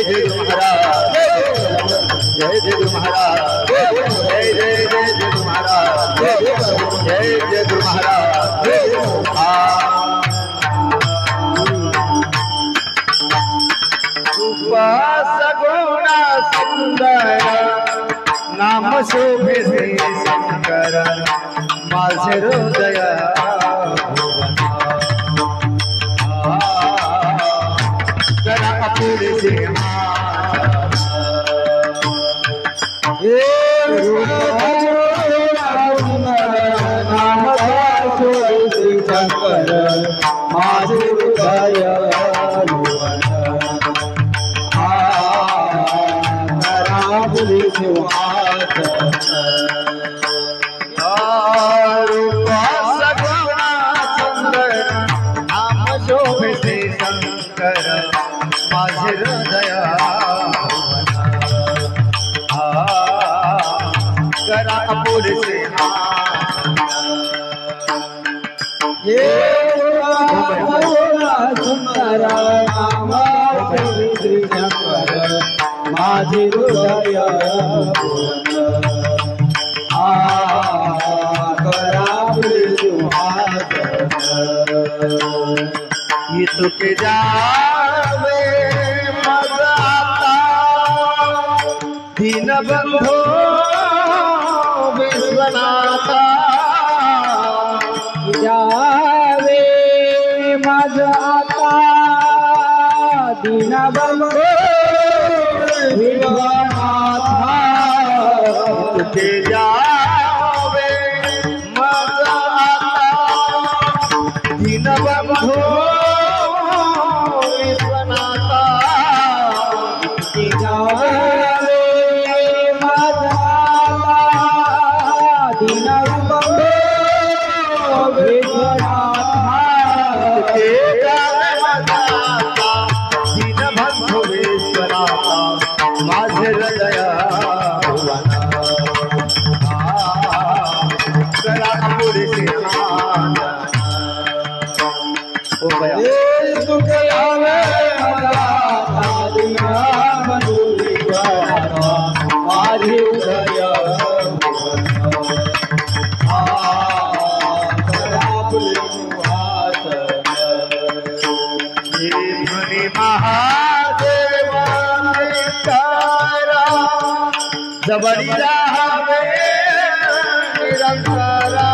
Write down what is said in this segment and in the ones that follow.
जय गुरु महाराज, जय जय गुरु महाराज, जय जय गुरु महाराज, जय जय गुरु महाराज। सगुण सुंदर नाम शोभे शंकर माझे हृदय करा पुढे नाम शोभे शंकर माझे हृदय माझे हृदय करा पुढे ये सुंदर माझे हृदय करा ये तुके जावे मजा आता दीन बंधो विश्वनाथा जावे मजा आता दीन बंधो विश्वनाथा तुके जावे मजा आता दीन बंधो माझे हृदय करा पुढे ओ भया तुके आवे माझे हृदय जबरी रावे निरंतरा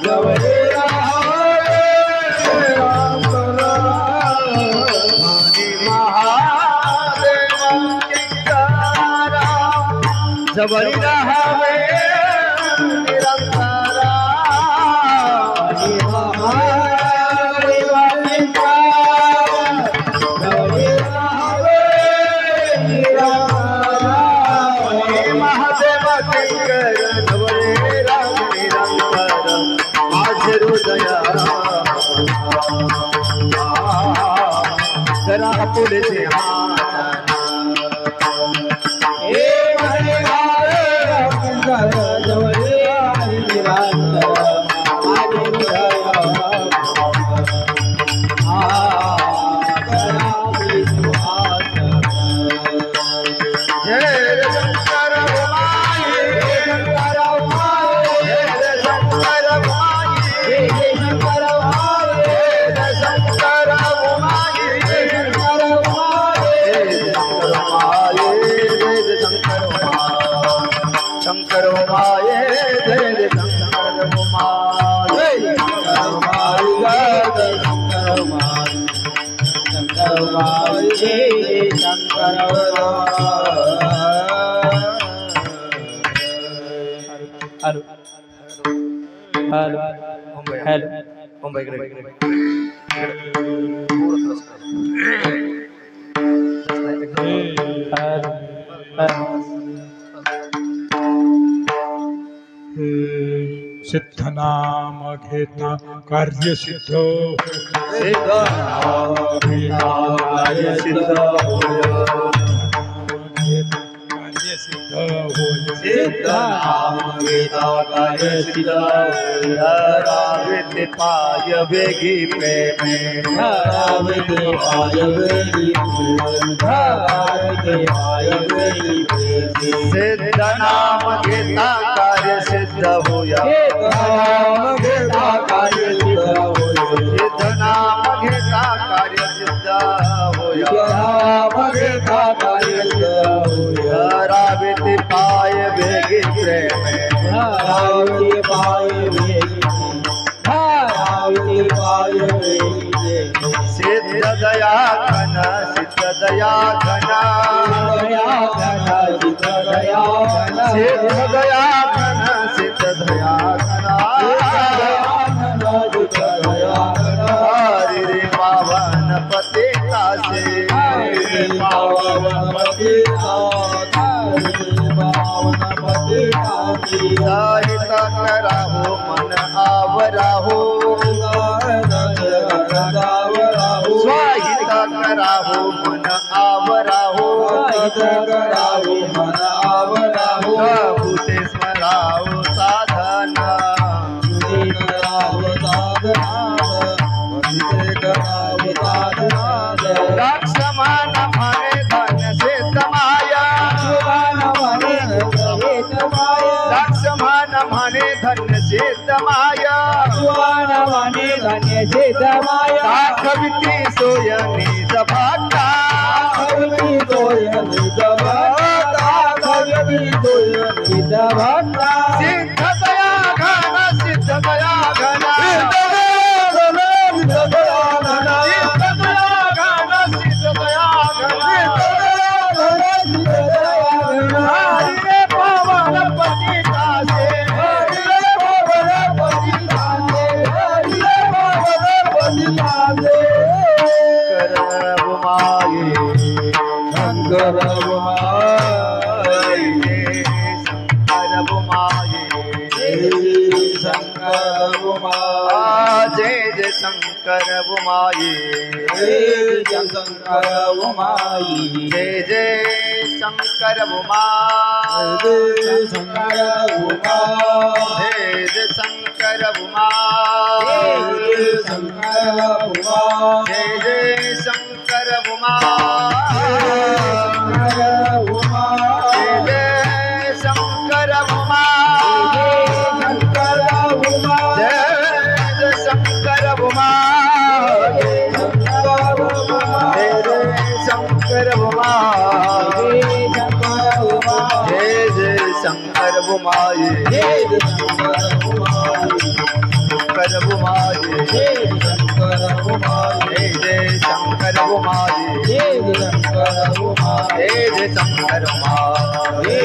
जबरी रावे महादेव किंकारा जबरी रावे निरंतरा करा पुढे शंकर माये जय शंकर माये शंकर माये Shankar hello hello hello Mumbai सिद्ध नाम घेता कार्य सिद्ध सिद्ध नाम घेता कार्य सिद्ध सिद्ध नाम घेता कार्य सिद्ध धरावते पाय वेगी प्रेमे धरावते पाय वेगी धरावते पाय वेगी सिद्ध नाम घेता कार्य सिद्ध होया नाम घेता कार्य सिद्ध होया सिद्ध नाम घेता कार्य सिद्ध होया नाम घेता कार्य सिद्ध होया धरावते पाय वेगी प्रेमे धरावते पाय वेगी धरावते पाय वेगी सिद्ध दया घन सिद्ध दया घन दया घन सिद्ध दया घन सिद्ध दया घन सिद्ध दया घन हरि रे पावन पते तासे पावन पति पावन पति सहित कराहो मन आवराहो स्वाहित कराहो मन आवराहो भूते स्मराहो साधना लक्ष्मण म्हणे धन सिद्ध माया लक्ष्मण म्हणे धन सिद्ध माया दाखविती सोय निज भक्ता सिद्ध दया घन सिद्ध दया घन सिद्ध दया घन सिद्ध दया घन हरि रे पावन पति तासे हरि रे पावन पति तासे हरि रे पावन पति तासे करव माये शंकर करव माये शंकर जय जय शंकर माये शंकर उमाई जय जय शंकर उमा शंकर उमा जय जय शंकर उमा शंकर उमा जय जय शंकर उमा जय जय शंकर उमा जय जय शंकर उमा जय जय शंकर उमा जय जय शंकर उमाये शंकर उमाये जय जय शंकर उमाये जय जय शंकर उमाये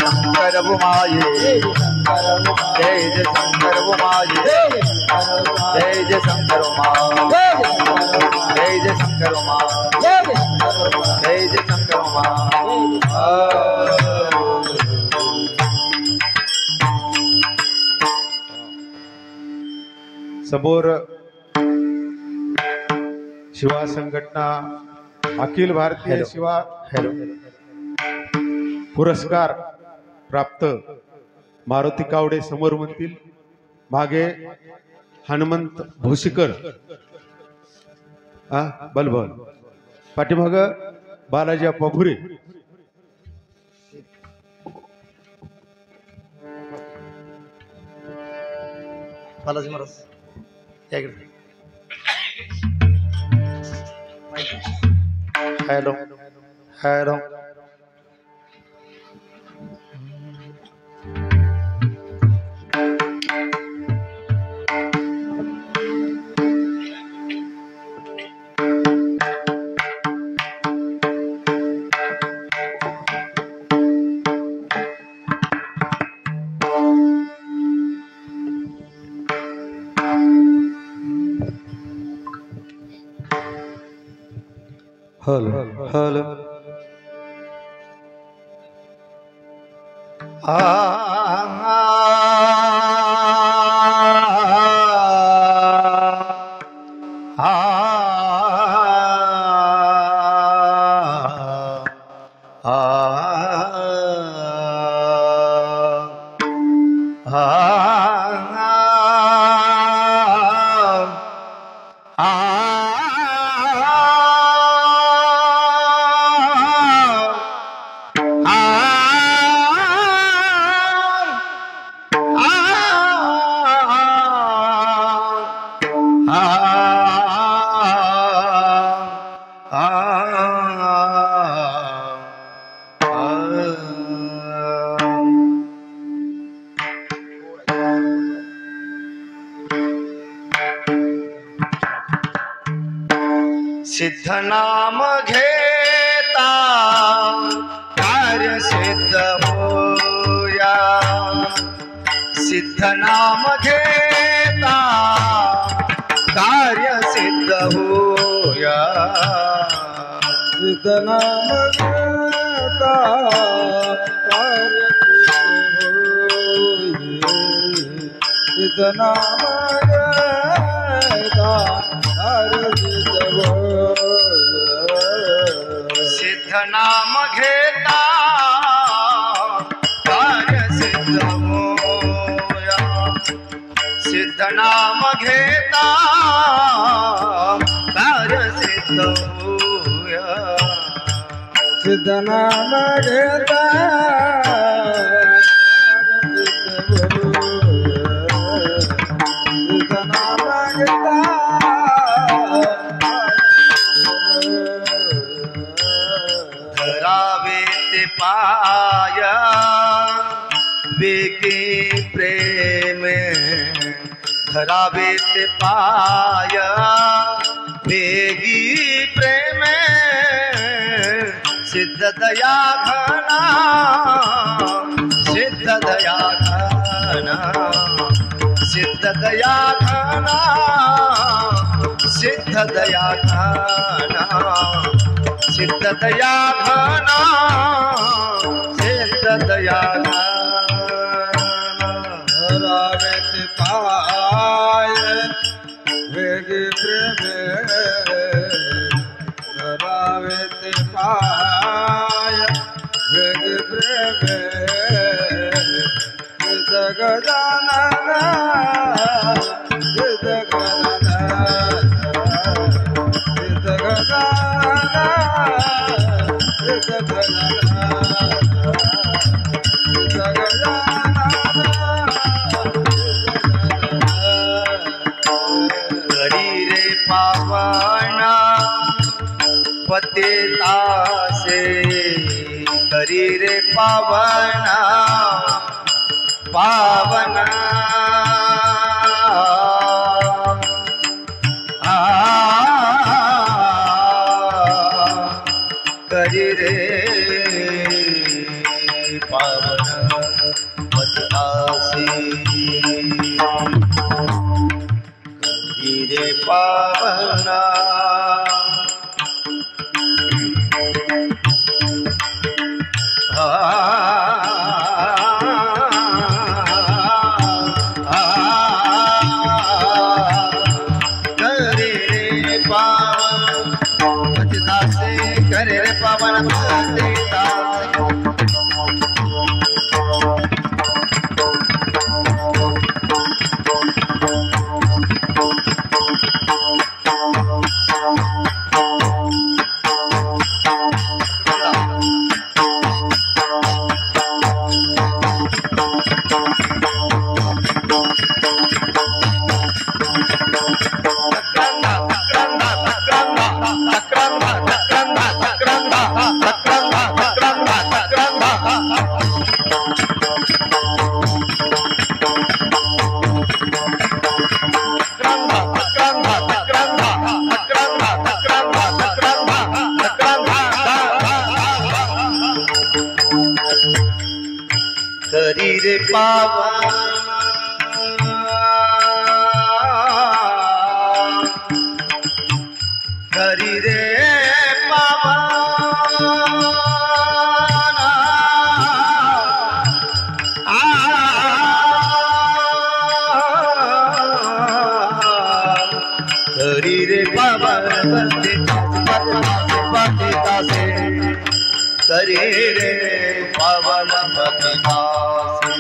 शंकर उमाये जय जय शंकर उमाये जय जय शंकर उमाये जय जय शंकर उमाये जय जय शंकर उमाये समोर शिवा संघटना अखिल भारतीय शिवा पुरस्कार प्राप्त मारुती कावडे समोर म्हणतील, मागे हनुमंत भोशीकर बलबल, पाठीमाग बालाजी अप्पा भुरे. बालाजी महाराज हॅलो हॅलो हल हल हा सिद्ध नाम घेता कार्य सिद्ध होया, सिद्ध नाम घेता कार्य सिद्ध होया, सिद्ध नाम घेता कार्य सिद्ध होया, सिद्ध नाम घेता कार्य सिद्ध होया, सिद्ध नाम घेता कार्य सिद्ध होया, सिद्ध नाम घेता कार्य सिद्ध होया, सिद्ध नाम घेता सिद्ध नाम घेता धरावे ते पाया वेगे प्रेम, धरावे ते पाया वेगी प्रेम, सिद्ध दया घना, सिद्ध दया घना, सिद्ध दया घना, सिद्ध दया घना, सिद्ध दया घना, सिद्ध दया घना, धरावे ते पाय वेगे प्रेम, धरावे ते पाय वेगे प्रेम, सिद्ध गजानन सिद्ध गजानन सिद्ध गजानन सिद्ध गजानन करी रे पावना पतितासे, करी रे पावना पावना, करी रे पावना पतितासे, करी रे पावना करे रे पावन पतितासे, करे रे पावन करी रे पावन करी रे करी रे पावन पतितासे, करी रे पावन पतितासे,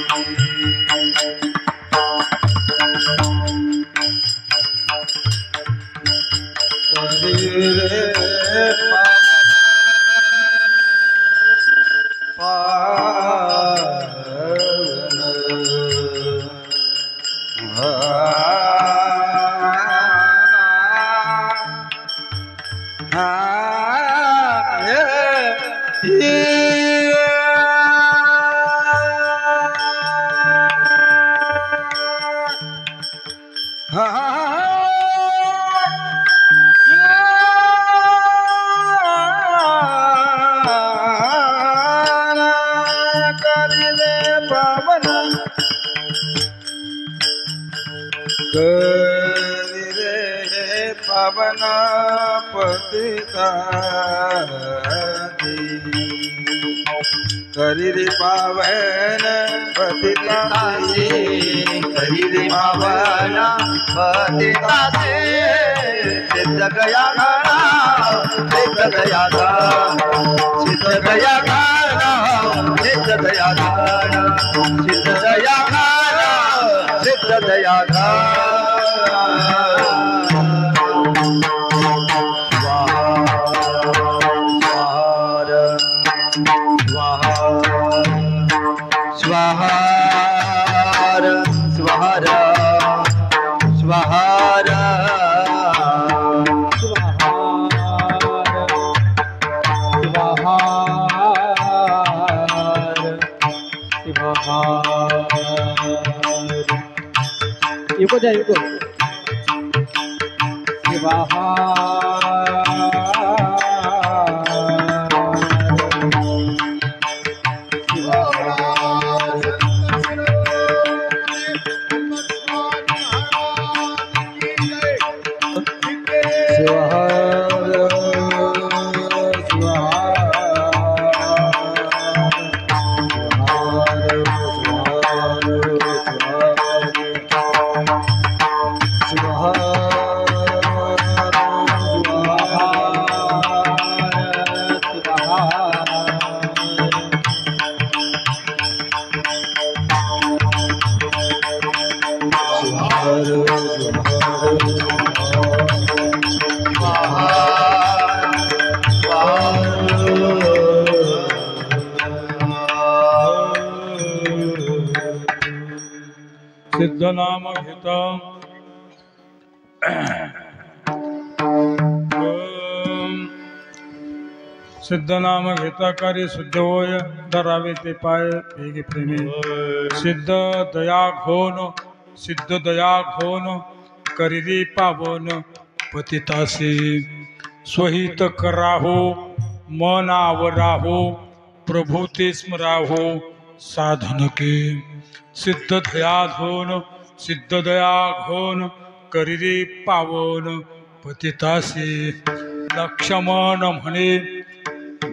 पावन पतिता करी रे पावन पतिता करी रे पावन पतिता सिद्ध गया गाना सिद्ध गया गाना सिद्ध गया गाना सिद्ध गया गाना सिद्ध गया गाना सिद्ध गया गाना स्वाहार स्वाहार स्वाहार युको जा युको सिद्ध नाम घेता सिद्ध नाम घेता कार्य शुद्ध होय धरावे ते पाय वेगे प्रेमे सिद्ध दया घोन सिद्ध दया घोन करिरी पावन पतितासी स्वहित कराहो मन आवराहो प्रभु ते स्मराहो साधन के सिद्ध दया घोन करिरी पावन पतितासी लक्ष्मण म्हणे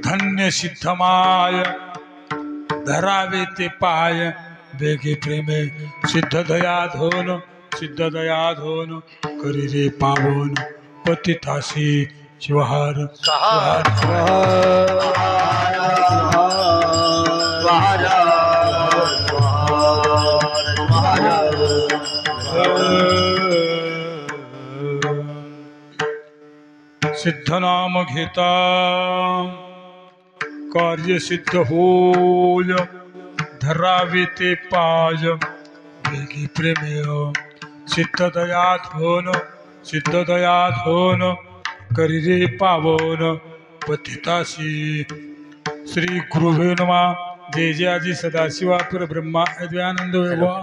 धन्य सिद्धमाय धरावे ते पाय बेगे प्रेमे सिद्ध दया धोन करिरे पावन पतितासी शिवहार सिद्ध नाम घेता कार्य सिद्ध होय धरावे ते पाय वेगी प्रेमेय सिद्ध दया धोन करिरे पावन पतितासी श्री गुरुवे नमः जय जय आजी सदाशिवा परब्रह्मा अद्वैतानंद विभवा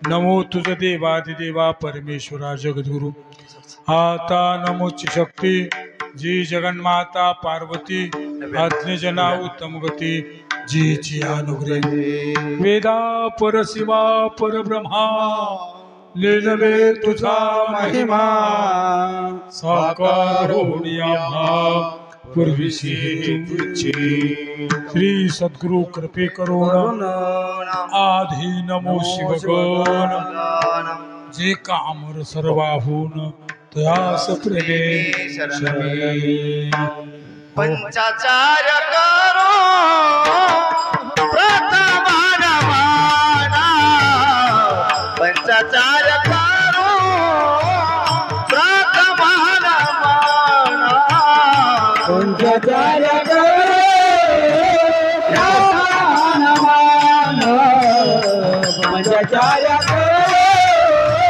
नमो तुझ देवादिदेवा परमेश्वरा जगद्गुरु आता नमोची शक्ती जी जगन्माता पार्वती आज्ञजना उत्तम गती जी जी अनुग्रह वेदा परशिवा परब्रह्मा लीलवे तुझा महिमा साकार होण्या पूर्वीशी श्री सद्गुरु कृपे करुण आधी नमो शिवगण जे कामर सर्वाहून तयास प्रेमे पंचाचार करो प्रथमान माना पंचाचार करो प्रथमान माना पंचाचार करो प्रथमान माना पंचाचार करो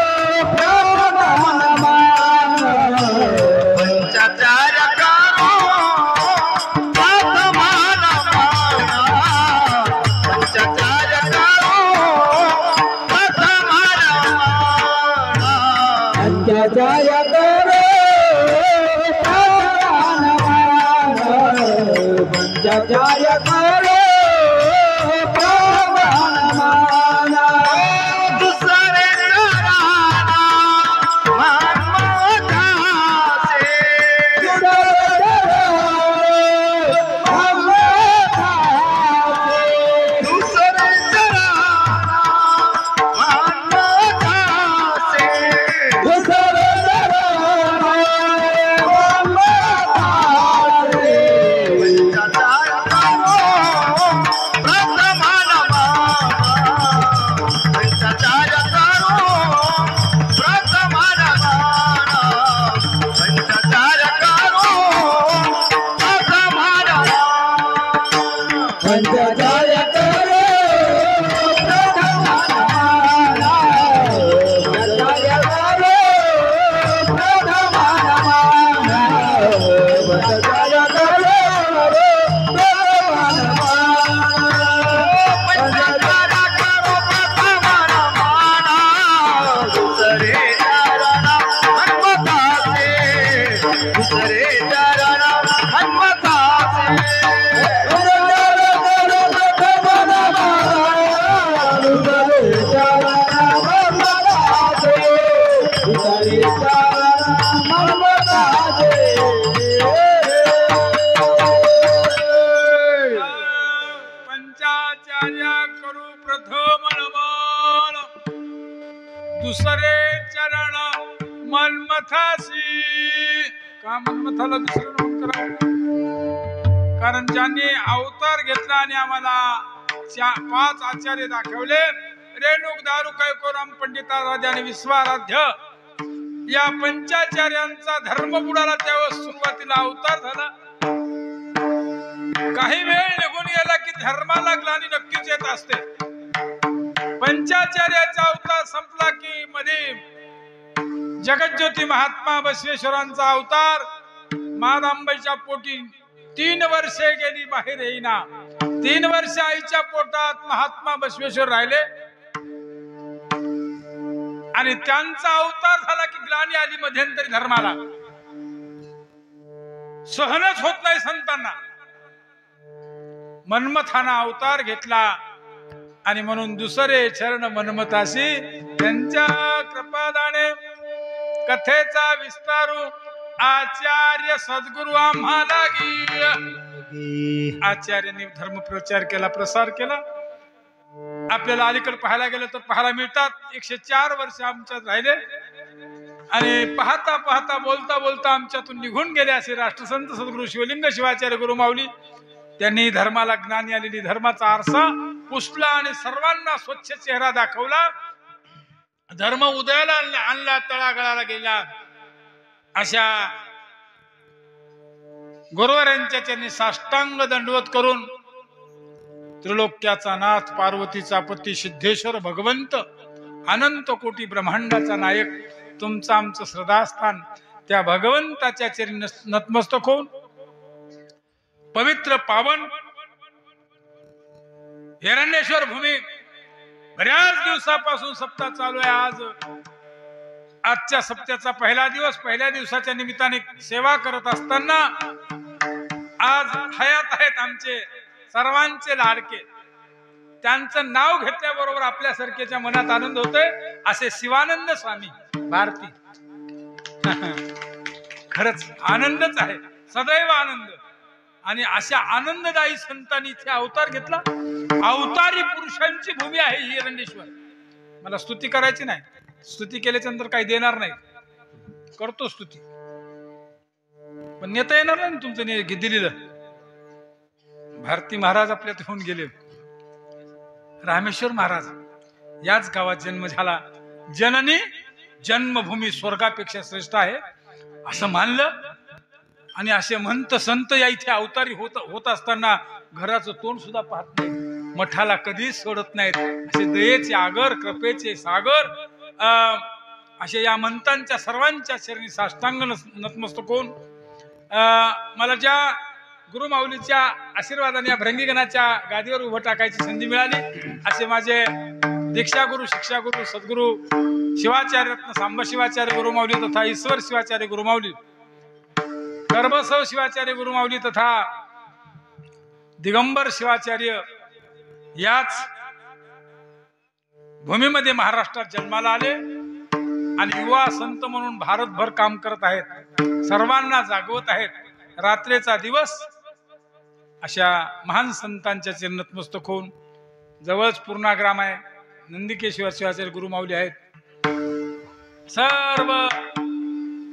पंचाचार्य करो पंचाचार्य करो दुसरे चरण मनमथासी का मनमथाला दुसरं नाम करा कारण ज्यांनी अवतार घेतला आणि आम्हाला 5 आचार्य दाखवले रेणुक दारुकायको राम पंडिता राजा आणि विश्वाराध्य या पंचाचार्यांचा धर्म बुडाला त्यावेळेस सुरुवातीला अवतार झाला काही वेळ निघून गेला की धर्माला ग्लानी नक्कीच येत असते पंचाचार्याचा अवतार संपला की मध्ये जगज्योती महात्मा बसवेश्वरांचा अवतार मादांबाईच्या पोटी 3 वर्षे गेली बाहेर येईना 3 वर्ष आईच्या पोटात महात्मा बसवेश्वर राहिले आणि त्यांचा अवतार झाला की ग्लानी आली मध्यंतरी धर्माला सहनच होत नाही संतांना मनमथाना अवतार घेतला आणि म्हणून दुसरे चरण मनमथासी त्यांच्या कृपादाने कथेचा विस्तारू आचार्य सद्गुरु आम्हाला आचार्यांनी धर्म प्रचार केला प्रसार केला आपल्याला अलीकडे पाहायला गेलं तर पाहायला मिळतात 104 वर्ष आमच्यात राहिले आणि पाहता पाहता बोलता बोलता आमच्यातून निघून गेले असे राष्ट्रसंत सद्गुरु शिवलिंग शिवाचार्य गुरु माऊली त्यांनी धर्माला ज्ञानी आलेली धर्माचा आरसा पुसला आणि सर्वांना स्वच्छ चेहरा दाखवला धर्म उदयाला आणला तळागाळाला गेला अशा गुरुवरांच्या त्यांनी साष्टांग दंडवत करून त्रिलोक्याचा नाथ पार्वतीचा पती सिद्धेश्वर भगवंत अनंत कोटी ब्रह्मांडाचा नायक तुमचं आमचं श्रद्धास्थान त्या भगवंताच्या चरणी नतमस्तक होऊन पवित्र पावन हिरण्येश्वर भूमी बऱ्याच दिवसापासून सप्ताह चालू आहे आजच्या सप्त्याचा पहिला दिवस पहिल्या दिवसाच्या निमित्ताने सेवा करत असताना आज हयात आहेत आमचे सर्वांचे लाडके त्यांचं नाव घेतल्याबरोबर आपल्यासारख्याच्या मनात आनंद होतोय असे शिवानंद स्वामी भारती खरंच आनंदच आहे सदैव आनंद आणि अशा आनंददायी संतांनी इथे अवतार घेतला अवतारी पुरुषांची भूमी आहे ही हिरण्येश्वर मला स्तुती करायची नाही स्तुती केल्याच्या नंतर काही देणार नाही करतो स्तुती पण नेता येणार नाही तुमचं दिलेलं भारती महाराज आपल्यात होऊन गेले रामेश्वर महाराज याच गावात जन्म झाला जननी जन्मभूमी स्वर्गापेक्षा श्रेष्ठ आहे असं मानलं आणि असे म्हणत संत या इथे अवतारी होत असताना घराचं तोंड सुद्धा पाहत नाही मठाला कधीच सोडत नाहीत असे दयेचे आगर कृपेचे सागर असे या मंतांच्या सर्वांच्या चरणी साष्टांग नतमस्तक होऊन मला ज्या गुरुमाऊलीच्या आशीर्वादाने या भृंगीगणाच्या गादीवर उभं टाकायची संधी मिळाली असे माझे दीक्षागुरु शिक्षागुरु सद्गुरु शिवाचार्य रत्न सांब शिवाचार्य गुरुमाऊली तथा ईश्वर शिवाचार्य गुरुमाऊली गर्भसव शिवाचार्य गुरुमाऊली तथा दिगंबर शिवाचार्य याच भूमीमध्ये महाराष्ट्रात जन्माला आले आणि युवा संत म्हणून भारतभर काम करत आहेत, सर्वांना जागवत आहेत रात्रीचा दिवस. अशा महान संतांच्या चरणात नतमस्तक होऊन जवळच पूर्णाग्राम आहे, नंदिकेश्वर शिवाचार्य गुरुमाऊली आहेत. सर्व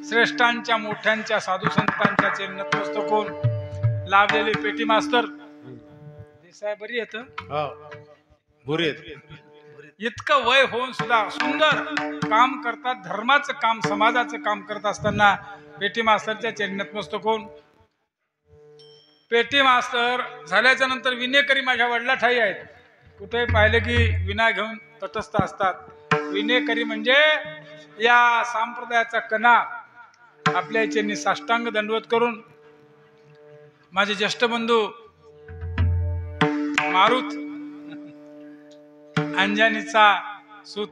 श्रेष्ठांच्या मोठ्यांच्या साधू संतांच्या चरणात नतमस्तक होऊन लाभलेले पेटी मास्तर साहेब बरी येत इतकं वय होऊन सुद्धा सुंदर काम करतात, धर्माचं काम समाजाचं काम करत असताना पेटी मास्तरच्या चरणात नतमस्तक होऊन. पेटी मास्तर झाल्याच्या नंतर विनेकरी माझ्या वडिला ठाई आहेत. कुठे पाहिले की विना घेऊन तटस्थ असतात. विनेकरी म्हणजे या संप्रदायाचा कणा आपल्या चरणी साष्टांग दंडवत करून माझे ज्येष्ठ बंधू मारुत अंजनीचा सूत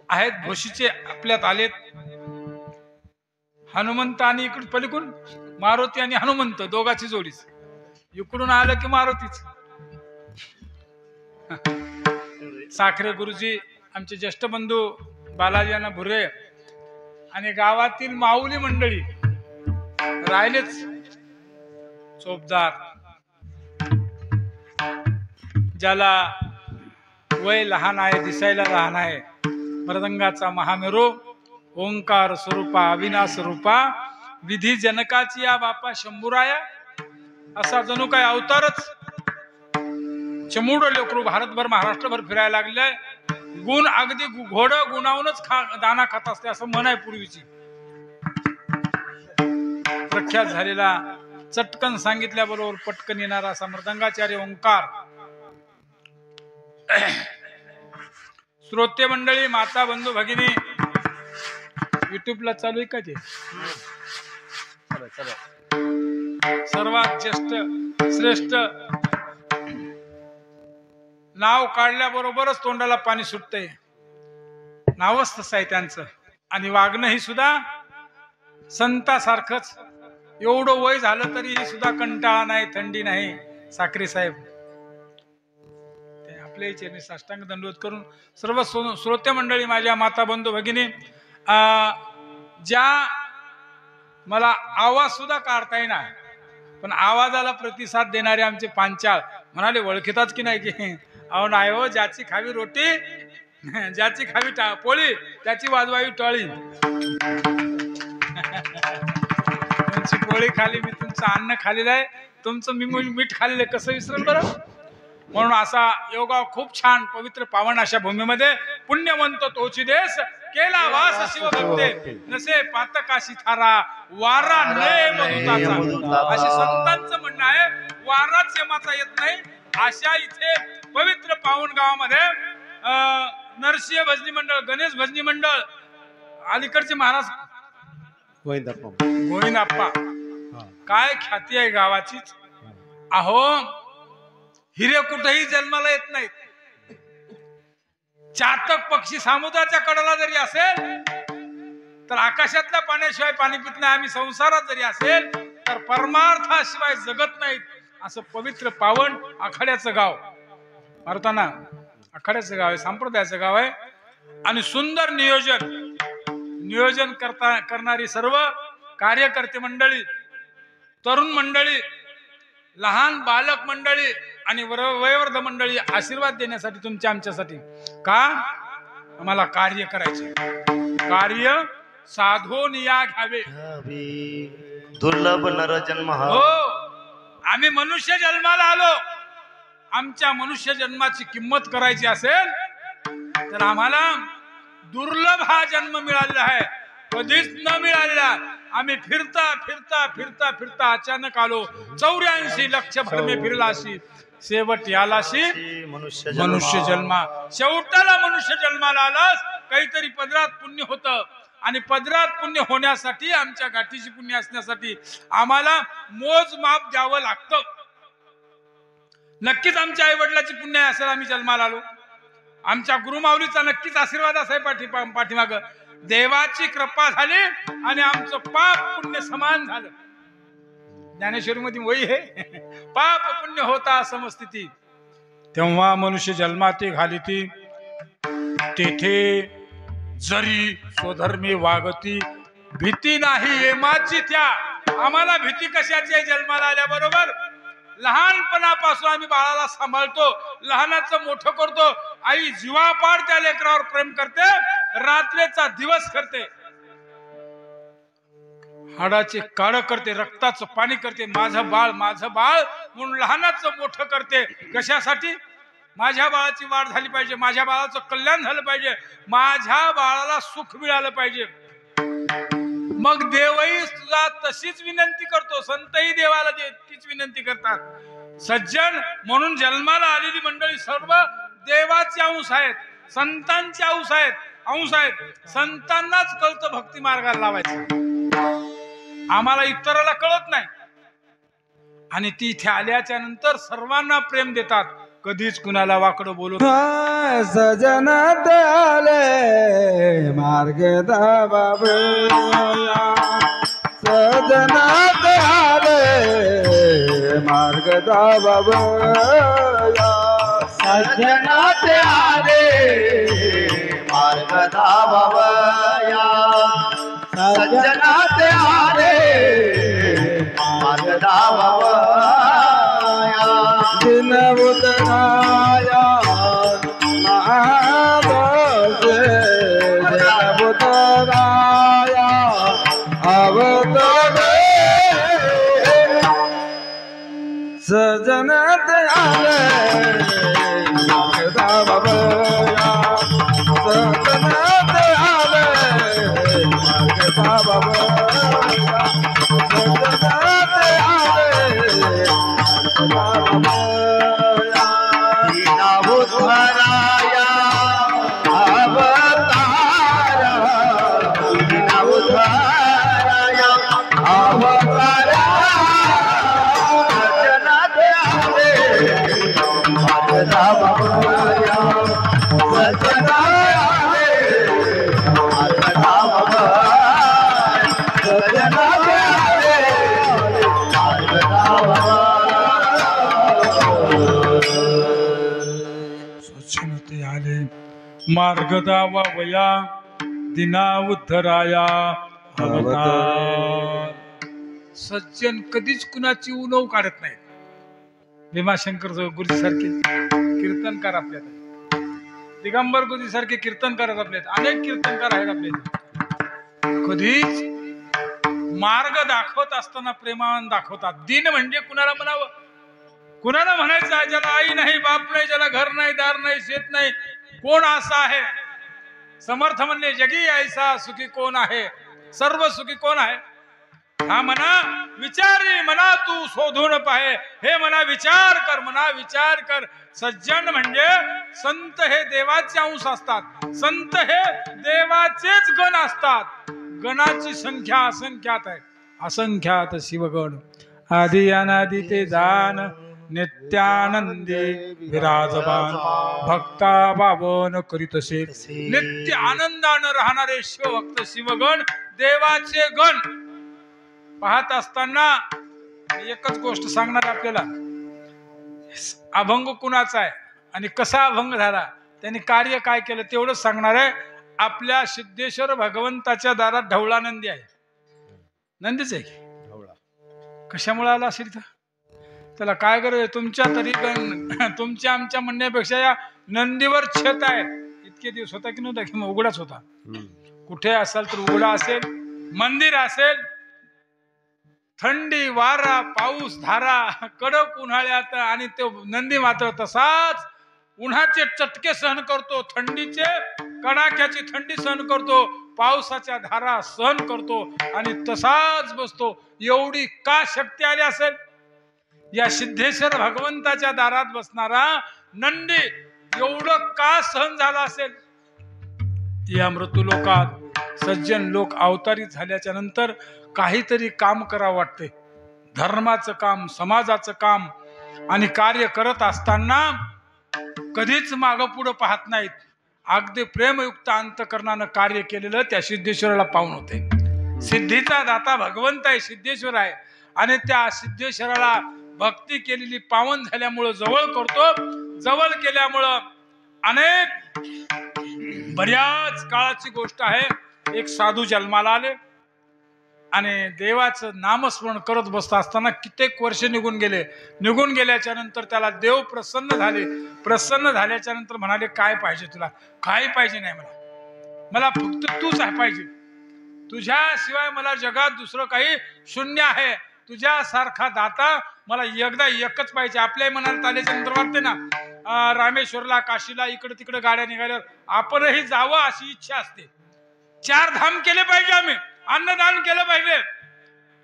आहेत, भोशीचे आपल्यात आलेत. हनुमंत आणि इकडून पलीकडून मारुती आणि हनुमंत दोघाची जोडीच. इकडून आलं की मारुतीच. साखरे गुरुजी आमचे ज्येष्ठ बंधू बालाजीना भुरे आणि गावातील माऊली मंडळी राहिलेच चोपदार. ज्याला वय लहान आहे, दिसायला लहान आहे, मृदंगाचा महामेरू ओंकार स्वरूपा अविनाश रूपा विधी जनकाची या बापा शंभूराया असा जणू काय अवतारच चमूड लेकरू भारतभर महाराष्ट्रभर फिरायला लागले. गुण अगदी घोड गुणावूनच दाना खात असते असं म्हण आहे पूर्वीची. प्रख्यात झालेला चटकन सांगितल्याबरोबर पटकन येणारा असा मृदंगाचार्य ओंकार. श्रोते मंडळी, माता बंधू भगिनी, युट्यूबला चालू आहे का ते? सर्वात ज्येष्ठ श्रेष्ठ नाव काढल्याबरोबरच तोंडाला पाणी सुटतंय. नावच तसं आहे त्यांचं आणि वागणं ही सुद्धा संतासारखंच. एवढं वय झालं तरी सुद्धा कंटाळा नाही, थंडी नाही. साखरे साहेब आपल्या चरणी साष्टांग दंडवत करून सर्व श्रोते मंडळी, माझ्या माता बंधू भगिनी, ज्या मला आवाज सुद्धा काढता येणार पण आवाजाला प्रतिसाद देणारे आमचे पांचाळ म्हणाले ओळखीतात की नाही की अहो नाही हो, ज्याची खावी रोटी ज्याची खावी पोळी त्याची वाजवावी टाळी. तुमची पोळी खाली, मी तुमचं अन्न खाल्लेलं आहे, तुमचं मी मीठ खाल्लेलं आहे, कसं विसरल बरं. म्हणून असा योगा खूप छान पवित्र पावन अशा भूमीमध्ये पुण्यवंत तोची देश केला वास शिवभक्ते नसे पातकाशी थारा वारा नये मधुताचा. असे संतांचं म्हणणं आहे. वाराच यमाचा येत नाही. अशा इथे पवित्र पावन गावामध्ये नरसिंह भजनी मंडळ, गणेश भजनी मंडळ, अलीकडचे महाराज गोविंदप्पा, काय ख्याती आहे गावाचीच. अहो हिरे कुठेही जन्माला येत नाहीत. चातक पक्षी समुद्राच्या कडेला जरी असेल तर आकाशातल्या पाण्याशिवाय पाणी पित नाही. आम्ही संसारात जरी असेल तर परमार्थाशिवाय जगत नाहीत. असं पवित्र पावन आखाड्याचं गाव, मारुताना आखाड्याचं गाव आहे, संप्रदायाचं गाव आहे. आणि सुंदर नियोजन करणारी सर्व कार्यकर्ते मंडळी, तरुण मंडळी, लहान बालक मंडळी आणि वयोवृद्ध मंडळी आशीर्वाद देण्यासाठी तुमच्या आमच्यासाठी का आम्हाला कार्य करायचे. कार्य साधून या घ्यावे. दुर्लभ नर जन्म. हो, आम्ही मनुष्य जन्माला आलो. आमच्या मनुष्य जन्माची किंमत करायची असेल तर आम्हाला दुर्लभ हा जन्म मिळालेला आहे, कधीच न मिळालेला. आम्ही फिरता फिरता फिरता फिरता अचानक आलो. 84 लक्ष भरमे फिरलाशी शेवट यालाशी मनुष्य जन्मा. शेवटाला मनुष्य जन्माला आलास काहीतरी पदरात पुण्य होतं आणि पदरात पुण्य होण्यासाठी, आमच्या गाठीची पुण्य असण्यासाठी आम्हाला मोजमाप द्यावं लागतं. नक्कीच आमच्या आई वडिलाची पुण्य असेल आम्ही जन्माला आलो. आमच्या गुरुमाऊलीचा नक्कीच आशीर्वाद असाय पाठीमाग. देवाची कृपा झाली आणि आमचं पाप पुण्य समान झालं. ज्ञानेश्वरी मध्ये वही हे पाप पुण्य होता समस्थिती. तेव्हा मनुष्य जन्माते घालिती तेथे जरी स्वधर्मी वागती भीती नाही येमाची त्या. आम्हाला भीती कशाची आहे? जन्माला आल्याबरोबर लहानपणापासून आम्ही बाळाला सांभाळतो, लहानाचं मोठं करतो. आई जीवापाड त्या लेकरावर प्रेम करते, रात्रीचा दिवस करते, हाडाचे काळ करते, रक्ताचं पाणी करते. माझं बाळ म्हणून लहानाचं मोठं करते. कशासाठी? माझ्या बाळाची वाढ झाली पाहिजे, माझ्या बाळाचं कल्याण झालं पाहिजे, माझ्या बाळाला सुख मिळालं पाहिजे. मग देवही तुझा तशीच विनंती करतो, संतही देवाला तीच विनंती करतात. सज्जन म्हणून जन्माला आलेली मंडळी सर्व देवाचे अंश आहेत, संतांचे अंश आहेत. संतांनाच कळतं भक्ती मार्गाला लावायचं, आम्हाला इतराला कळत नाही. आणि ती इथे आल्याच्या नंतर सर्वांना प्रेम देतात, कधीच कुणाला वाकडं बोलत. सजनात आले मार्ग दाबावया, सजनात आले मार्ग दाबावया, सज्जनात आले मार्ग दाबावया, सज्जनात आले मार्ग दाबावया. दिन उतराया महादासे, दिन उतराया अवतरे, सजनात आले मार्गदा बाबया, सजनात आले मार्गदा बाबया, सजनात आले मार्गदा बाबया. दीनावताराया अवतारा, दीनावताराया अवतारा, सज्जनात आले मार्ग दाबावया, सज्जनात आले मार्ग दाबावया, सज्जनात आले मार्ग दाबावया. सज्जनते आले मार्ग दाबावया, दिना उद्धराया अवतार. सज्जन कधीच कुणाची उणव काढत नाही. भीमाशंकर गुरुजी सारखे कीर्तनकार आपल्यात, दिगंबर गुरुजी सारखे कीर्तनकार आहेत आपल्यात, अनेक कीर्तनकार आहेत आपल्यात. कधीच मार्ग दाखवत असताना प्रेमानं दाखवतात. दिन म्हणजे कुणाला म्हणावं, कुणाला म्हणायचं आहे? ज्याला आई नाही, बाप नाही, ज्याला घर नाही, दार नाही, शेत नाही, कोण असा आहे? समर्थ म्हणले जगी ऐसा सुखी कोण आहे, सर्व सुखी कोण आहे? हा म्हणा विचारी मना तू शोधून पाहे, हे म्हणा विचार कर, म्हणा विचार कर. सज्जन म्हणजे संत हे देवाचे अंश असतात, संत हे देवाचेच गण असतात. गणाची संख्या असंख्यात आहे, असंख्यात शिवगण. आदि अनादि ते जाण नित्यानंदी विराजमान, भक्ता बावन करीतसे. नित्य आनंदानं राहणारे शिवभक्त शिवगण, देवाचे गण. पाहत असताना एकच गोष्ट सांगणार आपल्याला, अभंग कुणाचा आहे आणि कसा अभंग झाला, त्यांनी कार्य काय केलं तेवढंच सांगणार आहे. आपल्या सिद्धेश्वर भगवंताच्या दारात ढवळा नंदी आहे. नंदीच आहे की कशामुळे आला असेल तर त्याला काय गरज? तुमच्या तरी तुमच्या आमच्या म्हणण्यापेक्षा या नंदीवर छत आहे. इतके दिवस होता की नव्हता? की उघडाच होता. कुठे असाल तर उघडा असेल, मंदिर असेल, थंडी वारा पाऊस धारा कडक उन्हाळ्यात, आणि तो नंदी मात्र तसाच उन्हाचे चटके सहन करतो, थंडीचे कडाक्याची थंडी सहन करतो, पावसाच्या धारा सहन करतो आणि तसाच बसतो. एवढी का शक्ती आली असेल? या सिद्धेश्वर भगवंताच्या दारात बसणारा नंदी एवढं का सहन झाला असेल? या मृत्यूलोकात सज्जन लोक अवतारित झाल्याच्या नंतर काहीतरी काम करावं वाटते, धर्माचं काम, समाजाचं काम. आणि कार्य करत असताना कधीच मागं पुढं पाहत नाहीत. अगदी प्रेमयुक्त अंतकरणानं कार्य केलेलं त्या सिद्धेश्वराला पाहून होते. सिद्धीचा दाता भगवंत आहे, सिद्धेश्वर आहे. आणि त्या सिद्धेश्वराला भक्ती केलेली पावन झाल्यामुळं जवळ करतो. जवळ केल्यामुळं अनेक बऱ्याच काळाची गोष्ट आहे. एक साधू जन्माला आले आणि देवाचं नामस्मरण करत बसता असताना कित्येक वर्ष निघून गेले. निघून गेल्याच्या नंतर त्याला देव प्रसन्न झाले. प्रसन्न झाल्याच्या नंतर म्हणाले, काय पाहिजे तुला? काही पाहिजे नाही मला फक्त तूच आहे पाहिजे. तुझ्याशिवाय मला जगात दुसरं काही शून्य आहे. तुझ्यासारखा दाता मला एकदा एकच पाहिजे. आपल्या मनात आल्याच्या नंतर वाटते ना, रामेश्वरला, काशीला, इकडे तिकडे गाड्या निघाल्यावर आपणही जावं अशी इच्छा असते. 4 धाम केले पाहिजे, आम्ही अन्नदान केलं पाहिजे,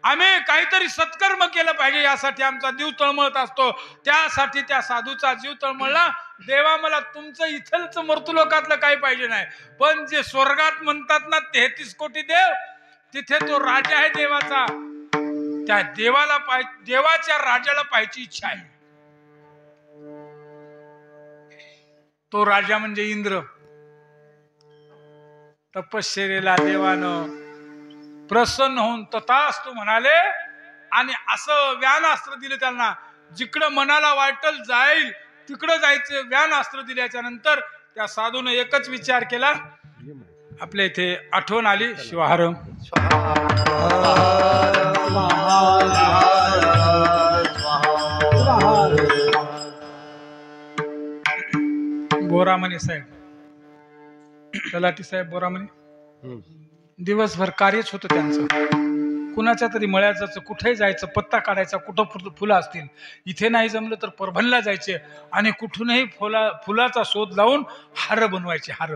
आम्ही काहीतरी सत्कर्म केलं पाहिजे, यासाठी आमचा जीव तळमळत असतो. त्यासाठी त्या साधूचा जीव तळमळला. देवा मला तुमचं इथलचं मृत्यूलोकातलं काही पाहिजे नाही, पण जे स्वर्गात म्हणतात ना 33 कोटी देव, तिथे तो राजा आहे देवाचा. त्या देवाला देवाच्या राजाला पाहायची इच्छा आहे. तो राजा म्हणजे इंद्र. तपश्चर्येला देवानं प्रसन्न होऊन तथास्तु म्हणाले आणि असं व्यानास्त्र दिलं त्यांना. जिकडं मनाला वाटल जाईल तिकडं जायचं व्यानास्त्र दिल्याच्या नंतर त्या साधूने एकच विचार केला. आपल्या इथे आठवण आली, शिवाहार बोरामणी साहेब, तलाठी साहेब बोरामणी, दिवसभर कार्यच होतं त्यांचं. कुणाच्या तरी मळ्यात जायचं, कुठे जायचं, पत्ता काढायचा, कुठं फुलं असतील. इथे नाही जमलं तर परभणीला जायचे आणि कुठूनही फुलाचा शोध लावून हार बनवायचे. हार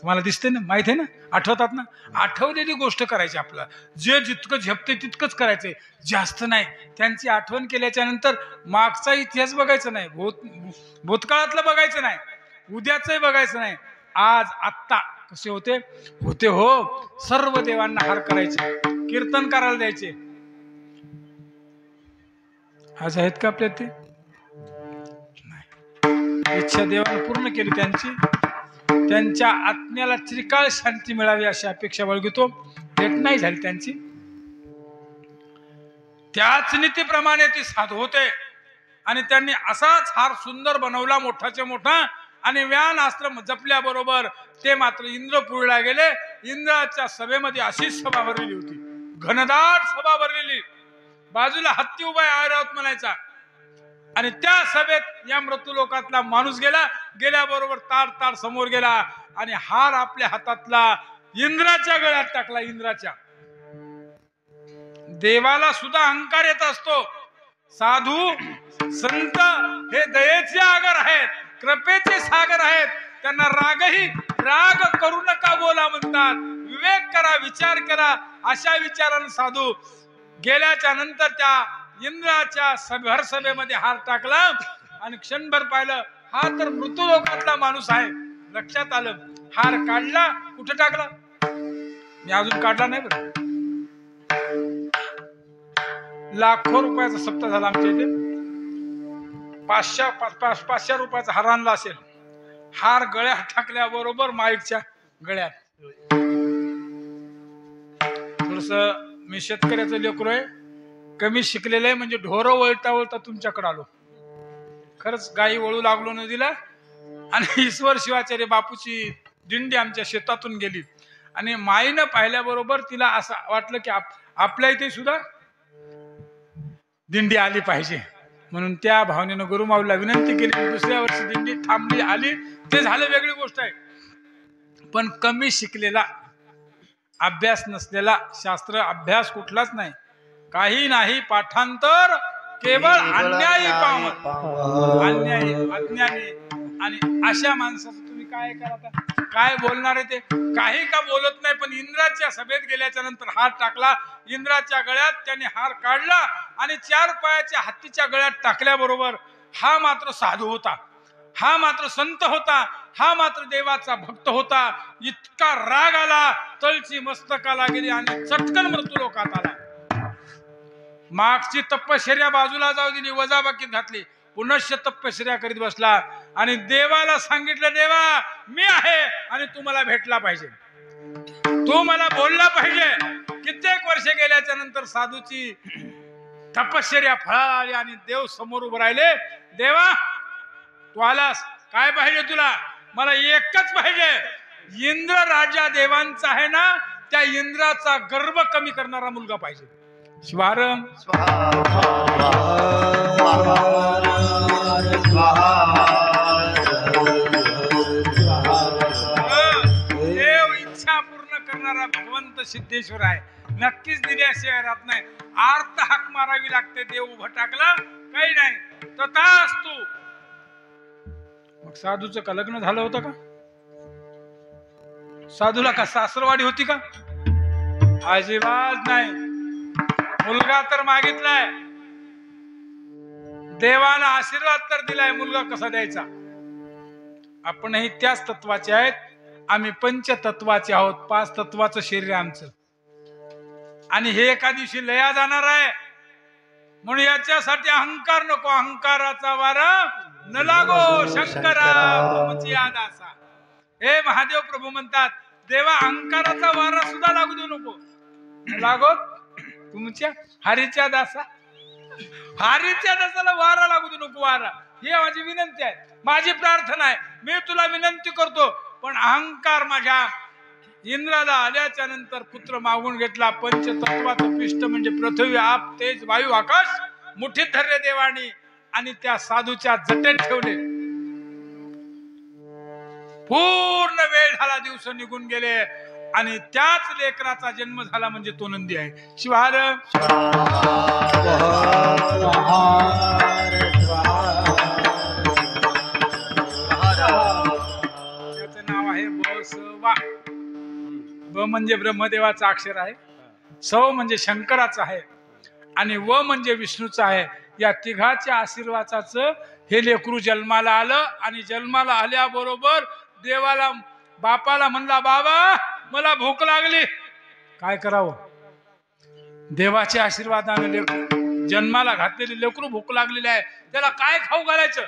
तुम्हाला दिसते ना, माहित आहे ना, आठवतात ना. आठवलेली गोष्ट करायची. आपलं जे जितकं झेपते तितकंच करायचंय, जास्त नाही. त्यांची आठवण केल्याच्या नंतर मागचा इतिहास बघायचा नाही, भूतकाळातलं बघायचं नाही, उद्याचंही बघायचं नाही. आज आत्ता कसे होते हो. सर्व देवांना हार करायचे, कीर्तन करायला द्यायचे. आज आहेत का आपल्या ते? नाही. इच्छा देवाने पूर्ण केली त्यांची. त्यांच्या आत्म्याला त्रिकाळ शांती मिळावी अशी अपेक्षा बाळगतो. भेट नाही झाली त्यांची. त्याच नीतीप्रमाणे ती साधू होते आणि त्यांनी असाच हार सुंदर बनवला, मोठाच्या मोठा. आणि व्यानास्त्र जपल्याबरोबर ते मात्र इंद्रपुरीला गेले. इंद्राच्या सभेमध्ये अशी सभा भरलेली होती, घनदाट सभा भरलेली. बाजूला हत्ती उभा आहे, ऐरावत म्हणायचा. आणि त्या सभेत या मृत्यूलोकातला माणूस गेल्याबरोबर ताड समोर गेला आणि हार आपल्या हातातला इंद्राच्या गळ्यात टाकला. इंद्राच्या. देवाला सुद्धा अहंकार येत असतो. साधू संत हे दयेचे आगर आहेत, कृपेचे सागर आहेत. त्यांना राग करू नका बोला म्हणतात. विवेक करा, विचार करा. अशा विचारानं साधू गेल्याच्या नंतर त्या इंद्राच्या सभेमध्ये हार टाकला आणि क्षणभर पाहिलं, हा तर मृत्यूलोकातला माणूस आहे. लक्षात आलं. हार काढला, कुठे टाकला मी अजून काढला नाही बरं. लाखो रुपयाचा सप्ताह झाला आमच्या इथे. 500 रुपयाचा हार आणला असेल. हार गळ्यात टाकल्याबरोबर माईकच्या गळ्यात. थोडस मी शेतकऱ्याचं लेकरू आहे, कमी शिकलेलं आहे, म्हणजे ढोरं वळता तुमच्याकडे आलो. खरंच गाई वळू लागलो नदीला. आणि ईश्वर शिवाचार्य बापूची दिंडी आमच्या शेतातून गेली आणि माईनं पाहिल्याबरोबर तिला असं वाटलं की आपल्या इथे सुद्धा दिंडी आली पाहिजे. म्हणून त्या भावनेनं गुरुमाऊलीला विनंती केली. दुसऱ्या वर्षी दिंडी थांबली, आली. ते झालं, वेगळी गोष्ट आहे. पण कमी शिकलेला, अभ्यास नसलेला, शास्त्र अभ्यास कुठलाच नाही, काही नाही, पाठांतर केवळ अन्यायी पामर, अन्यायी अज्ञानी. आणि अशा माणसाचं तुम्ही काय करा, काय बोलणार आहे ते? काही का बोलत नाही. पण इंद्राच्या सभेत गेल्याच्या नंतर हार टाकला. इंद्राच्या गळ्यात त्याने हार काढला आणि 4 पायाच्या हत्तीच्या गळ्यात टाकल्याबरोबर हा मात्र साधू होता, हा मात्र संत होता, हा मात्र देवाचा भक्त होता. इतका राग आला, तळची मस्तकाला गेली आणि चटकन मृत्यूलोकात आला. मागची तपश्चर्या बाजूला जाऊ दिली, वजाबाकीत घातली. पुनश्च तपश्चर्या करीत बसला. आणि देवाला सांगितलं, देवा मी आहे आणि तू मला भेटला पाहिजे, तू मला बोलला पाहिजे. कित्येक वर्ष गेल्याच्या नंतर साधूची तपश्चर्या फळाली आणि देव समोर उभं राहिले. देवा तू आलास, काय पाहिजे तुला? मला एकच पाहिजे, इंद्र राजा देवांचा आहे ना, त्या इंद्राचा गर्व कमी करणारा मुलगा पाहिजे. शिवारम देव इच्छा पूर्ण करणारा भगवंत सिद्धेश्वर आहे. नक्कीच दिल्याशिवाय राहत नाही. आर्त हाक मारावी लागते. देव उभं टाकला काही नाही, तथाच तू. मग साधूचं का लग्न झालं होतं का? साधूला का सासरवाडी होती का? अजिबात नाही. मुलगा तर मागितलाय, देवाला आशीर्वाद तर दिलाय, मुलगा कसा द्यायचा? आपणही त्याच तत्वाचे आहेत. आम्ही पंचतत्वाचे आहोत. 5 तत्वाचं शरीर आहे आमचं, आणि हे एका दिवशी लया जाणार आहे. म्हणून याच्यासाठी अहंकार नको. अहंकाराचा वारा न लागो शंकरा तुमची आदासा. हे महादेव प्रभू म्हणतात, देवा अहंकाराचा वारा सुद्धा लागू देऊ नको. लागो तुमच्या हरीच्या दासा. हरीच्या दासाला वारा लागू देऊ नको. वारा ही माझी विनंती आहे, माझी प्रार्थना आहे. मी तुला विनंती करतो. पण अहंकार माझ्या इंद्राला आल्याच्या नंतर पुत्र मागून घेतला. पंचतत्वाचं पिष्ट म्हणजे पृथ्वी, आप, तेज, वायू, आकाश मुठीत धरले देवानी आणि त्या साधूच्या जटेत ठेवले. पूर्ण वेळ झाला, दिवस निघून गेले आणि त्याच लेकराचा जन्म झाला म्हणजे तो नंदी आहे. शिवहार त्याचं नाव आहे बसवा. ब म्हणजे ब्रह्मदेवाचा अक्षर आहे, स म्हणजे शंकराचं आहे आणि व म्हणजे विष्णूचं आहे. या तिघाच्या आशीर्वादाचं हे लेकरू जन्माला आलं. आणि जन्माला आल्याबरोबर देवाला बापाला म्हणला, बाबा मला भूक लागली. काय करावं? देवाच्या आशीर्वादाने लेकरू जन्माला घातलेली लेकरू भूक लागलेली आहे, त्याला काय खाऊ घालायचं?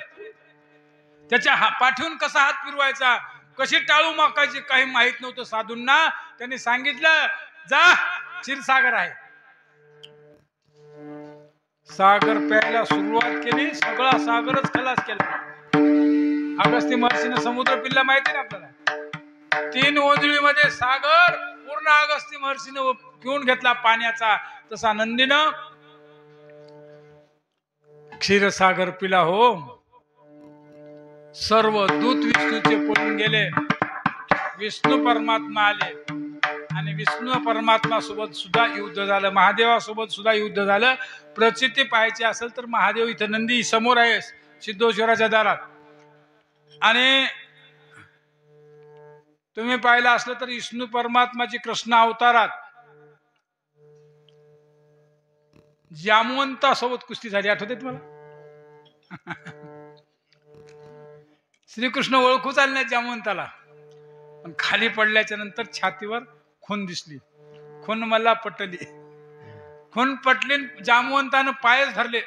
त्याच्या पाठवून कसा हात फिरवायचा, कशी टाळू माकायची काही माहित नव्हतं साधूंना. त्यांनी सांगितलं, जा क्षीरसागर आहे. सागर प्यायला सुरुवात केली, सगळा सागरच खलास केला. अगस्ती महर्षीने समुद्र पिल्ला माहिती ना आपल्याला. 3 ओंजळीमध्ये सागर पूर्ण अगस्ती महर्षीने पिऊन घेतला पाण्याचा. तसा नंदीनं क्षीरसागर पिला. हो, सर्व दूत विष्णूचे पळून गेले. विष्णू परमात्मा आले आणि विष्णू परमात्मा सोबत सुद्धा युद्ध झालं. महादेवासोबत सुद्धा युद्ध झालं. प्रचिती पाहायची असेल तर महादेव इथं नंदी समोर आहे सिद्धेश्वराच्या दारात. आणि तुम्ही पाहिलं असलं तर विष्णू परमात्माची कृष्ण अवतारात जामवंतासोबत कुस्ती झाली, आठवते तुम्हाला? श्रीकृष्ण ओळखूच आले नाही जामवंताला. पण खाली पडल्याच्या नंतर छातीवर खून दिसली. खून मला पटली. खून पटली. जामवंतानं पायच धरले.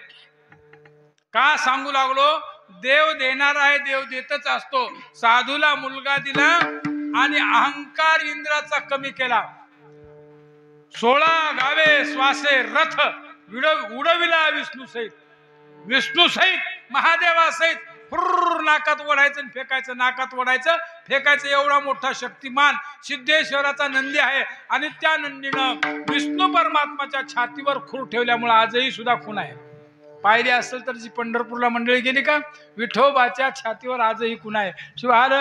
का सांगू लागलो? देव देणार आहे, देव देतच असतो. साधूला मुलगा दिला आणि अहंकार इंद्राचा कमी केला. 16 गावे श्वासे रथ उडविला विष्णू सहित. विष्णू सहित महादेवा सहित फुर्र नाकात ओढायचं आणि फेकायचं, नाकात ओढायचं फेकायचं. एवढा मोठा शक्तिमान सिद्धेश्वराचा नंदी आहे. आणि त्या नंदीनं विष्णू परमात्माच्या छातीवर खूर ठेवल्यामुळे आजही सुद्धा खून आहे. पाहिली असेल तर जी पंढरपूरला मंडळी गेली का, विठोबाच्या छातीवर आजही खून आहे. शिवहार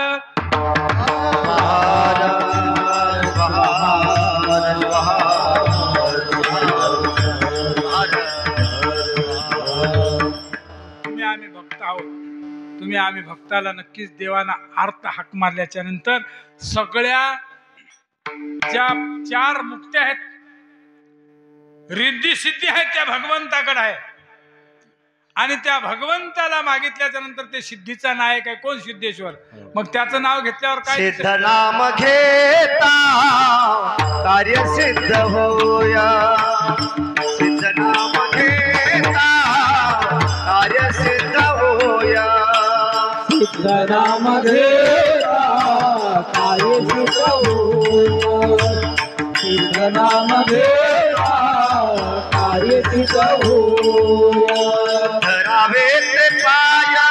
तुम्ही आम्ही भक्त आहोत. तुम्ही आम्ही भक्ताला नक्कीच देवाना आर्त हाक मारल्याच्या नंतर सगळ्या ज्या 4 मुक्त्या आहेत, रिद्धी सिद्धी आहेत, त्या भगवंताकडे आहे. आणि त्या भगवंताला मागितल्याच्या नंतर ते सिद्धीचा नायक आहे. कोण? सिद्धेश्वर. मग त्याचं नाव घेतल्यावर काय? सिद्ध नाम घेता कार्य सिद्ध होया. सिद्ध नाम घेता कार्य सिद्ध होया. सिद्ध नाम घेता कार्य सिद्ध होया सिद्ध नाम घेता कार्य सिद्ध होया धरावे ते पाया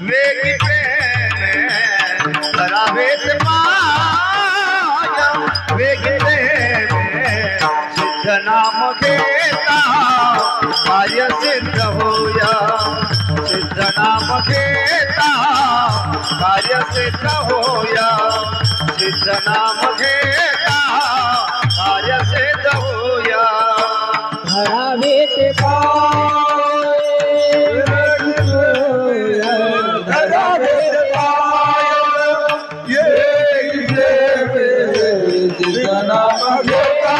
वेगी प्रेम धरावे ते पाया वेगी प्रेम सिद्ध नाम घेता कार्य सिद्ध होया सिद्ध नाम घेता कार्य सिद्ध होया सिद्ध नाम घेता कार्य सिद्ध होया धरावे ते पाय धरावे ते पाय सिद्ध नाम घेता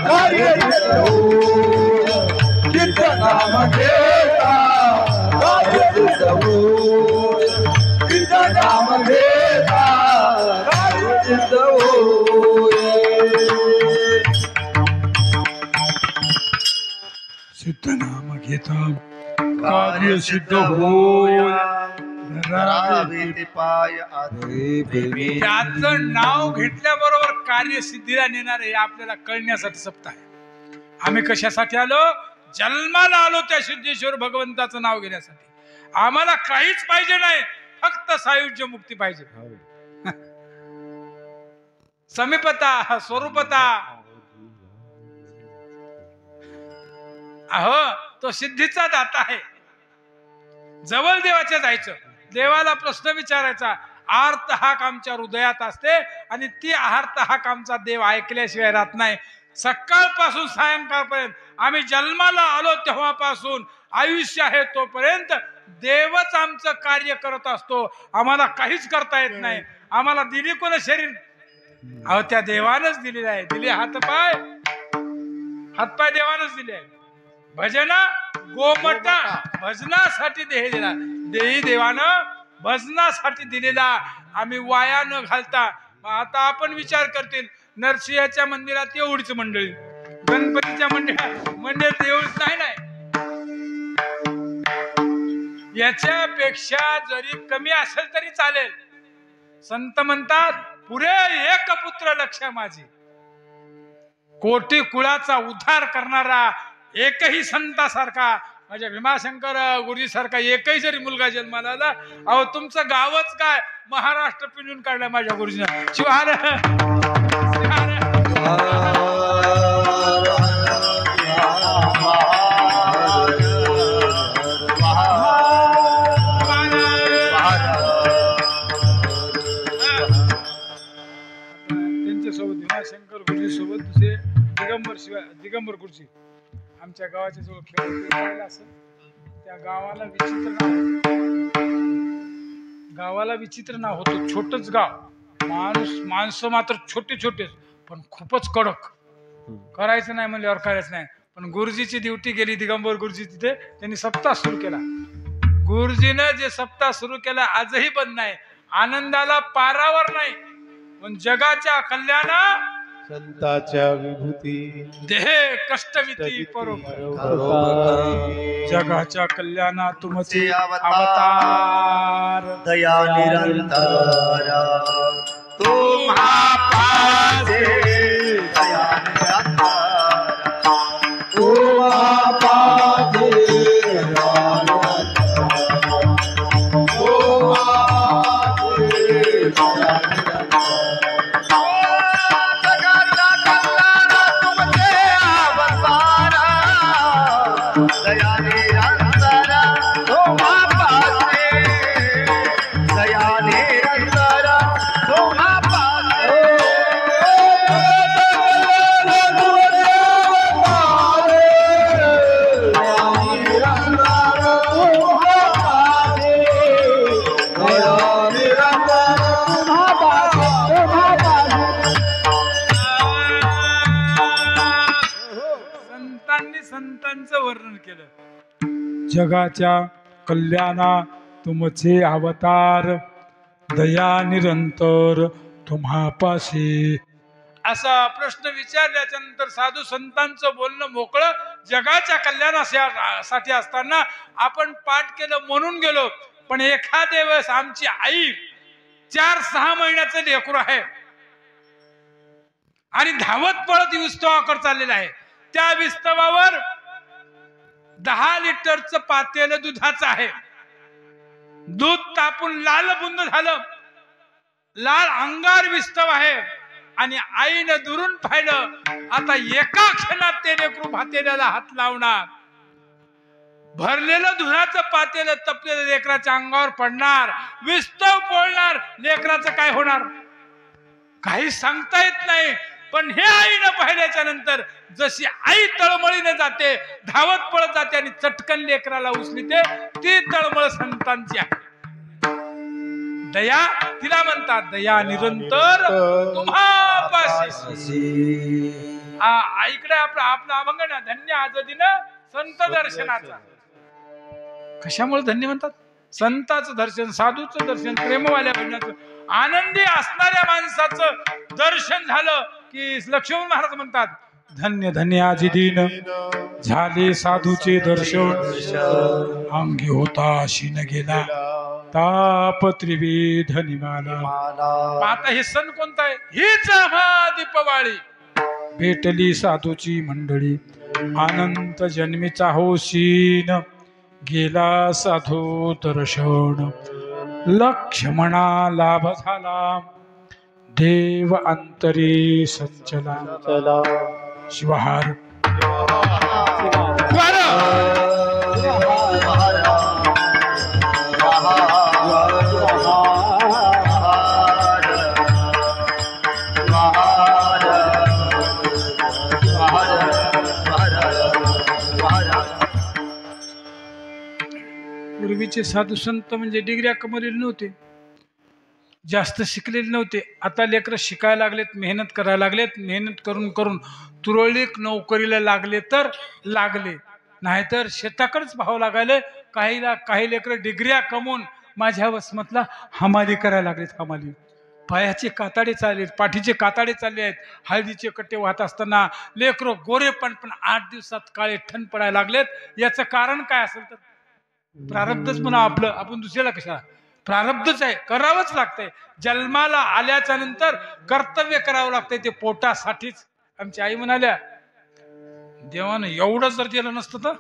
कार्य सिद्ध होया सिद्ध नाम घेता कार्य सिद्ध होया सिद्ध नाम घेता कार्य सिद्ध होया सिद्ध नाम घेता कार्य सिद्ध होया धरावे ते पाय आधी त्याचं नाव घेतल्याबरोबर कार्यसिद्धीला नेणार हे आपल्याला कळण्यासाठी सप्ताह आहे. आम्ही कशासाठी आलो? जन्माला आलो त्या सिद्धेश्वर भगवंताचं नाव घेण्यासाठी. आम्हाला काहीच पाहिजे नाही, फक्त सायुज्य मुक्ती पाहिजे. समीपता स्वरूपता. अहो तो सिद्धीचा दाता आहे. जवळ देवाच्या जायचं, देवाला प्रश्न विचारायचा. आर्त हाक आमच्या हृदयात असते आणि ती आर्त हाक आमचा देव ऐकल्याशिवाय राहत नाही. सकाळपासून सायंकाळपर्यंत आम्ही जन्माला आलो तेव्हापासून आयुष्य आहे तोपर्यंत देवच आमचं कार्य करत असतो. आम्हाला काहीच करता येत नाही. आम्हाला दिली कोण शरीर? अहो त्या देवानच दिलेलं आहे. दिले हातपाय, हातपाय देवानच दिले आहे. भजन गोमटा भजनासाठी देह दिला. देही देवानं भजनासाठी दिलेला. आम्ही वाया न घालता. आता आपण विचार करतील नरसिंहाच्या मंदिरात एवढीच मंडळी, गणपतीच्या मंदिरात एवढीच नाही. याच्यापेक्षा जरी कमी असेल तरी चालेल. संत म्हणतात पुरे एक पुत्र लक्ष माझी. कोटी कुळाचा उद्धार करणारा एकही संतासारखा माझ्या भीमाशंकर गुरुजी सारखा एकही जरी मुलगा जन्माला आला, अहो तुमचं गावच काय महाराष्ट्र पिंजून काढलं माझ्या गुरुजीने. शिवार त्यांच्यासोबत भीमाशंकर गुरुजी सोबत दुसरे दिगंबर गुरुजी आमच्या गावाच्या जवळ खेळ असं. त्या गावाला विचित्र नाव होतं. छोटच गाव, माणसं मात्र छोटे छोटे, पण खूपच कडक. करायचं नाही म्हणल्यावर करायचं नाही. पण गुरुजीची ड्युटी गेली दिगंबर गुरुजी तिथे. त्यांनी सप्ताह सुरू केला. गुरुजीनं जे सप्ताह सुरू केला आजही बंद नाही. आनंदाला पारावर नाही, पण जगाच्या कल्याणा संताच्या विभूती देह कष्टविती परोपकारी. जगाच्या कल्याणा तुमचे अवतार. दया निरंतर तुम्हा पासे दया निरंतर तुम्हा पासे संतांचं वर्णन केलं. जगाच्या कल्याणा तुमचे अवतार, दया निरंतर तुम्हापाशी. असा प्रश्न विचारल्याच्या नंतर साधू संतांचं बोलणं मोकळं. जगाच्या कल्याणासाठी असताना आपण पाठ केलं म्हणून गेलो. पण एखाद्या वेळेस आमची आई 4-6 महिन्याचं लेकरू आहे आणि धावत पळत विस्तवाकडे चाललेला आहे. त्या विस्तवावर 10 लिटरचं पातेलं दुधाचं आहे. दूध तापून लाल बुंद झालं, लाल अंगार विस्तव आहे आणि आईनं दुरून पाहिलं. आता एका क्षणात ते लेकरू पातेल्याला हात लावणार, भरलेलं दुधाचं पातेलं तपलेलं लेकराच्या अंगावर पडणार, विस्तव पोळणार. लेकराचं काय होणार काही सांगता येत नाही. पण हे आईनं पाहिल्याच्या नंतर जशी आई तळमळीने जाते, धावत पळत जाते आणि चटकन लेकराला उचलीते, ती तळमळ संतांची आहे. दया तिला म्हणतात, दया निरंतर तुम्हापाशी. इकडे आपला अभंग ना, धन्य आज दिन संत दर्शनाचा. कशामुळे धन्य म्हणतात? संताचं दर्शन, साधूचं दर्शन, प्रेमवाल्या भजनाचं, आनंदी असणाऱ्या माणसाचं दर्शन झालं की लक्ष्मण महाराज म्हणतात, धन्य धन्य आजी दिन झाले साधूचे दर्शन, अंगी होता शीन गेला ताप त्रिविध निमाला. आता हे सण कोणता आहे? हीच दीपवाळी. भेटली साधूची मंडळी, अनंत जन्मीचा होशीन, गेला साधू दर्शन, लक्ष्मणा लाभ झाला, देव अंतरी संचला. शिवहार पूर्वीचे साधू संत म्हणजे डिग्र्या कमवलेले नव्हते, जास्त शिकलेले नव्हते. आता लेकरं शिकायला लागलेत, मेहनत करायला लागलेत. मेहनत करून करून तुरळक नोकरीला लागले तर लागले, नाहीतर शेताकडेच भाव लागायले. काही लेकरं डिग्र्या कमवून माझ्या वसमतला हमाली करायला लागलेत. हमाली पायाचे काताडे चालले, पाठीचे काताडे चालले आहेत. हळदीचे कट्टे वाहत असताना लेकरं गोरे पण 8 दिवसात काळे ठण पडायला लागलेत. याचं कारण काय असेल तर प्रारब्धच म्हणा आपलं. आपण दुसऱ्याला कशा, प्रारब्धच आहे, करावंच लागतंय. जन्माला आल्याच्या नंतर कर्तव्य करावं लागतंय, ते पोटासाठीच. आमची आई म्हणाल्या, देवानं एवढं जर दिलं नसतं तर,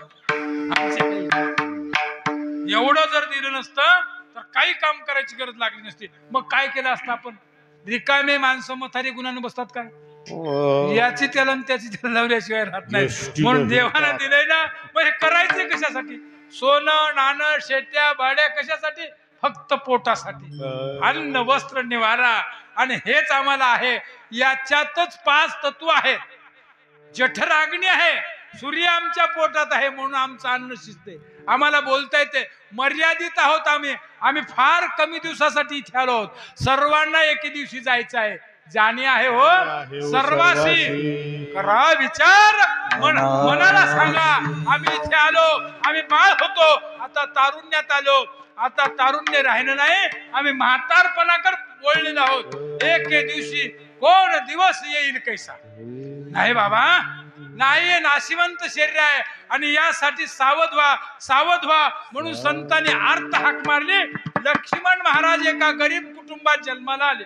एवढं जर दिलं नसतं तर काही काम करायची गरज लागली नसती. मग काय केलं असतं आपण? रिकामे माणसं म्हातारी गुणानं बसतात काय? याची त्याला त्याची त्याला लावल्याशिवाय राहत नाही. म्हणून देवानं दिलंय ना, मग हे करायचंय कशासाठी? सोनं नाणं शेत्या भाड्या कशासाठी? फक्त पोटासाठी. अन्न वस्त्र निवारा, आणि हेच आम्हाला आहे. याच्यातच 5 तत्व आहेत. जठराग्नी आहे, सूर्य आमच्या पोटात आहे म्हणून आमचं अन्न शिजते. आम्हाला बोलता येते, मर्यादित आहोत आम्ही फार कमी दिवसासाठी इथे आलो आहोत. सर्वांना एके दिवशी जायचं आहे. जाणे आहे हो सर्वासी, करा विचार, मनाला सांगा. आम्ही इथे आलो, आम्ही बाळ होतो, आता तारुण्यात आलो. आता तारुण्य राहिलं नाही, आम्ही म्हातारपणाकडे वळलेलो आहोत. एके दिवशी कोण दिवस येईल कैसा? नाही बाबा, नाही. नाशिवंत शरीर आहे आणि यासाठी सावध व्हा, सावध व्हा म्हणून संतांनी अर्थ हाक मारली. लक्ष्मण महाराज एका गरीब कुटुंबात जन्माला आले.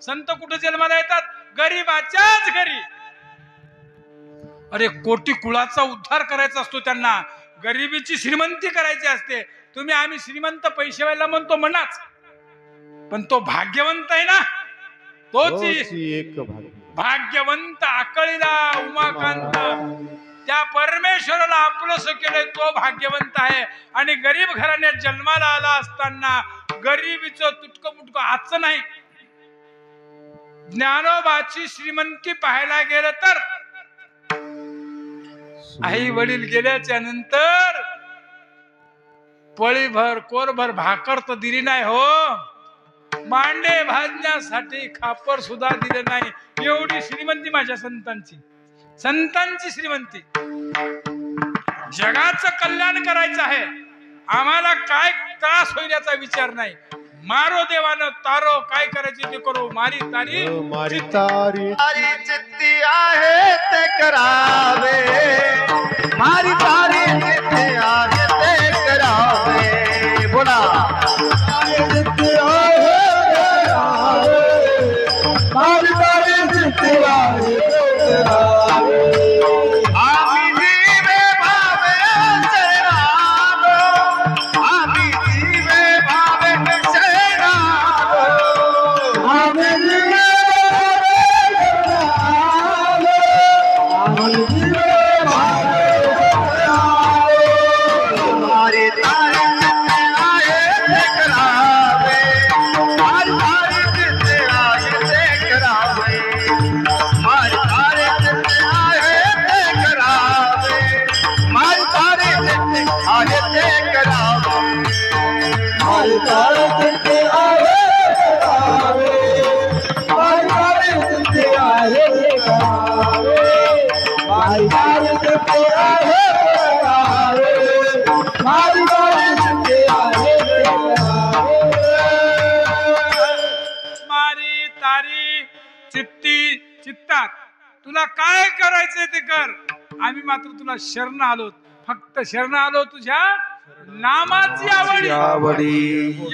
संत कुठे जन्माला येतात? गरीबाच्याच घरी. अरे कोटी कुळाचा उद्धार करायचा असतो त्यांना, गरिबीची श्रीमंती करायची असते. आम्ही श्रीमंत पैसेवाला म्हणतो मनाच, पण तो भाग्यवंत आहे ना, तोच एक भाग्यवंत. आकळीला उमाकांत त्या परमेश्वराला आपलंसं केलंय तो भाग्यवंत आहे. आणि गरीब घराण्यात जन्माला आला असताना गरिबीचं तुटकं मुटकं आजचं नाही. ज्ञानोबाची श्रीमंती पाहायला गेलं तर आई वडील गेल्याच्या नंतर पळीभर कोरभर भाकर तर दिली नाही हो, मांडे भाजण्यासाठी खापर सुद्धा दिले नाही. एवढी श्रीमंती माझ्या संतांची श्रीमंती. जगाचं कल्याण करायचं आहे आम्हाला, काय त्रास होईल याचा विचार नाही. मारो देवानं तारो, काय करायचे ते करो. मारी तारी मारी तारी चित्ती आहे ते करावे, मारी तारी चित्ती आहे ते करावे. बोला मारी तारी चित्ती चित्तात तुला काय करायचंय ते कर. आम्ही मात्र तुला शरण आलो, फक्त शरण आलो तुझ्या नामाची आवडी.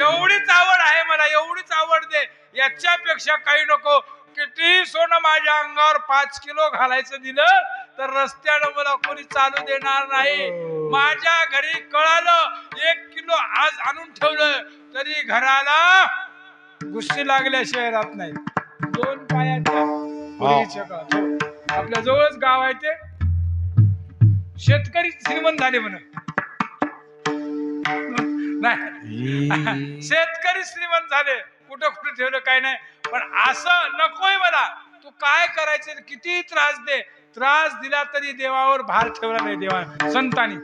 एवढीच आवड आहे मला, एवढीच आवड दे, याच्यापेक्षा काही नको. किती सोनं माझ्या अंगावर 5 किलो घालायचं दिलं तर रस्त्यानं मला कोणी चालू देणार नाही. माझ्या घरी कळालं 1 किलो आज आणून ठेवलं तरी घराला गुस्से लागल्याशिवाय राहत नाही. 2 पायाच्या पूर्वीच्या काळात. हो, आपल्या जवळच गाव आहे ते. शेतकरी श्रीमंत झाले म्हणून नाही, शेतकरी श्रीमंत झाले. कुठं कुठं ठेवलं काय नाही, पण असं नकोय मला. तू काय करायचं, किती त्रास दे, त्रास दिला तरी देवावर भार ठेवला नाही. देवा संतांनी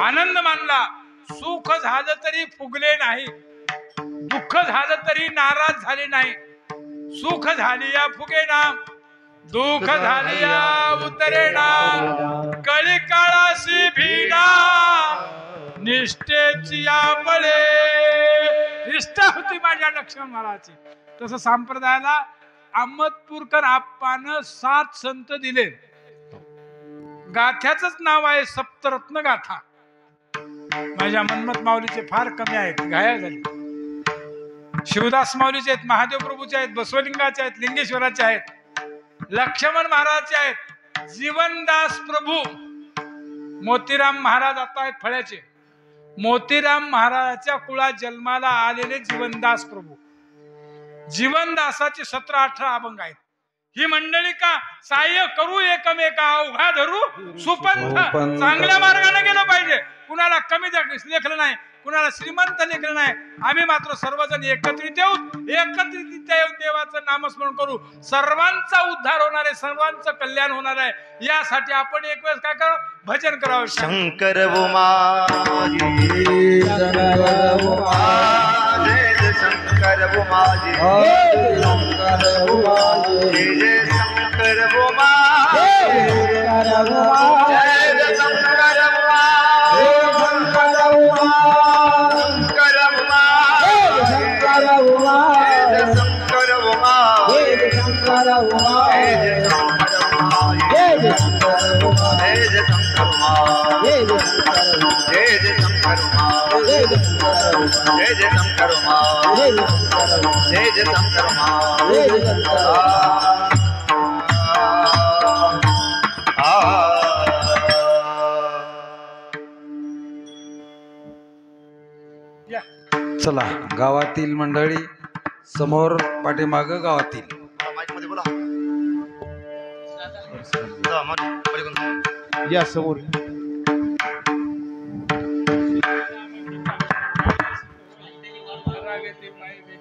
आनंद मानला. सुख झालं तरी फुगले नाही, दुःख झालं तरी नाराज झाले नाही. सुख झाली या फुगेना, दुःख झाली या उतरेना. कळी काळाशी भीना, निष्ठेची या बळे. निष्ठा होती माझ्या लक्ष्मण महाराजची. तसं संप्रदायाला अहमदपूरकर आप्पानं 7 संत दिले. गाथ्याच नाव आहे सप्तरत्न गाथा. माझ्या मनमत माऊलीचे फार कमी आहेत, घाया झाली. शिवदास माऊलीचे आहेत, महादेव प्रभूचे आहेत, बसवलिंगाचे आहेत, लिंगेश्वराचे आहेत, लक्ष्मण महाराजचे आहेत, जीवनदास प्रभू. मोतीराम महाराज आता आहेत फळ्याचे. मोतीराम महाराजाच्या कुळात जन्माला आलेले जीवनदास प्रभू. जीवनदासाचे 17-18 अभंग आहेत. ही मंडळी का सहाय्य करू एकमेका, अवघा धरू सुपंथ. चांगल्या मार्गाने गेलं पाहिजे. कुणाला कमी लेखलं नाही, कुणाला श्रीमंत लेखलं नाही. आम्ही मात्र सर्वजण एकत्रित येऊन देवाचं नामस्मरण करू. सर्वांचा उद्धार होणार आहे, सर्वांचं कल्याण होणार आहे. यासाठी आपण एक वेळेस काय करावं, भजन करावं. शंकर बुमाजी शंकर बुमाजी शंकर बुमाजी शंकर बुमाजी जय शंकर बुमाजी शंकर बुमाजी जय शंकर बुमाजी शंकर बुमाजी शंकर बुमाजी जय शंकर बुमाजी शंकर बुमाजी जय शंकर बुमाजी जय शंकर बुमाजी जय जय शंकर महादेव जय जय शंकर महादेव जय जय शंकर महादेव चला गावातील मंडळी समोर, पाठीमाग गावातील. या समोर. राग येते, माई येते.